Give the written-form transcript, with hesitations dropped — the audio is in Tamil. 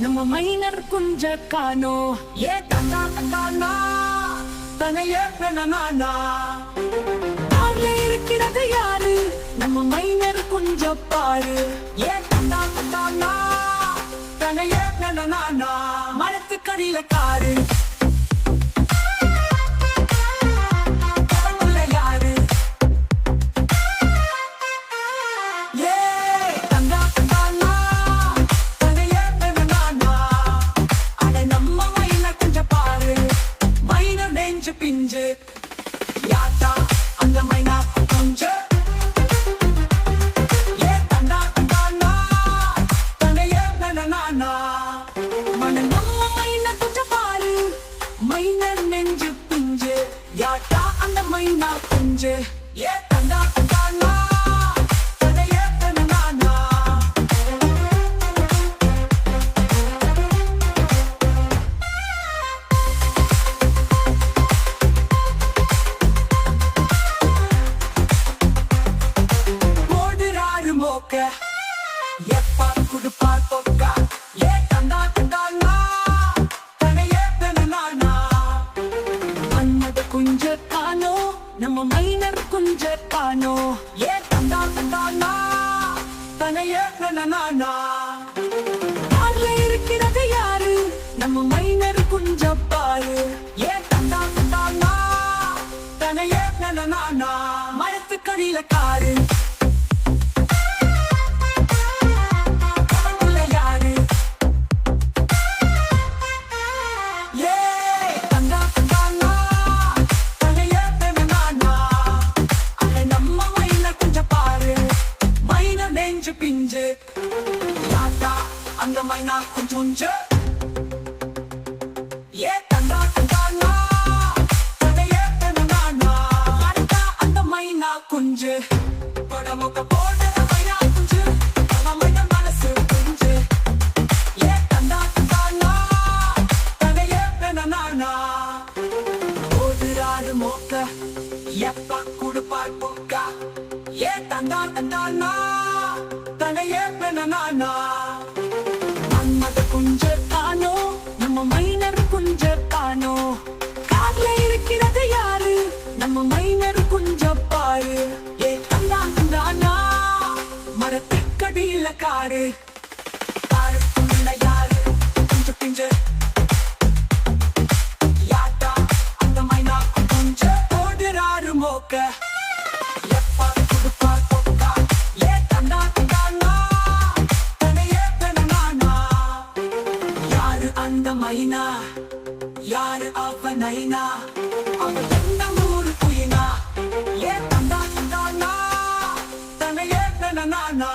நம்ம மைனர் குஞ்ச காணோ ஏ தந்தா தந்தானா தனையே பெண்ணானா கார்ல இருக்கிறது யாரு நம்ம மைனர் குஞ்ச பாரு ஏ தந்தா தந்தானா தனையே பெண்ணானா மரத்துக்கடியில காரு பிஞ்சு யாத்தா அந்த மைனா குஞ்சு ஏ தந்தா தந்தானா தனையே பெண்ணானா மன நம்ம மைனா குஞ்ச பாரு மைனர் நெஞ்சு பிஞ்சு யாத்தா அந்த மைனா குஞ்சு ஏ தந்தா தந்தானா தனையே பெண்ணானா எப்பா குடுப்பார் பொக்கா ஏ தந்தா தந்தானா தனையே பெண்ணானா மன்மத குஞ்ச காணோ நம்ம மைனர் குஞ்ச காணோ ஏ தந்தா தந்தானா தனையே பெண்ணானா கார்ல இருக்கிறது யாரு நம்ம மைனர் குஞ்ச பாரு ஏ தந்தா தந்தானா தனையே பெண்ணானா மரத்துக்கடியில காரு பிஞ்சு யாத்தா அந்த மைனா குஞ்சு ஏ தந்தா தந்தானா தனையே பெண்ணானா யாத்தா அந்த மைனா குஞ்சு படமுக போட மைனா குஞ்சு அவ மைனா மனசு குஞ்சு ஏ தந்தா தந்தானா தனையே பெண்ணானா ஓடுறாரு மோக்க எப்பா குடுப்பார் பொக்கா ஏ தந்தா தந்தானா தனையே பெண்ணானா மன்மத குஞ்ச காணோ நம்ம மைனர் குஞ்ச காணோ கார்ல இருக்கிறது யாரு நம்ம மைனர் குஞ்ச பாரு ஏ தந்தா தந்தானா மரத்துக்கடியில காரு காருக்குள்ள யாரு குஞ்சு பிஞ்சு யாத்தா அந்த மைனா குஞ்சு ஓடுறாரு மோக்க அந்த மைனா யாரு அவ நைனா அவ எந்த ஊரு குயினா ஏ தந்தா தந்தானா தனையே பெண்ணானா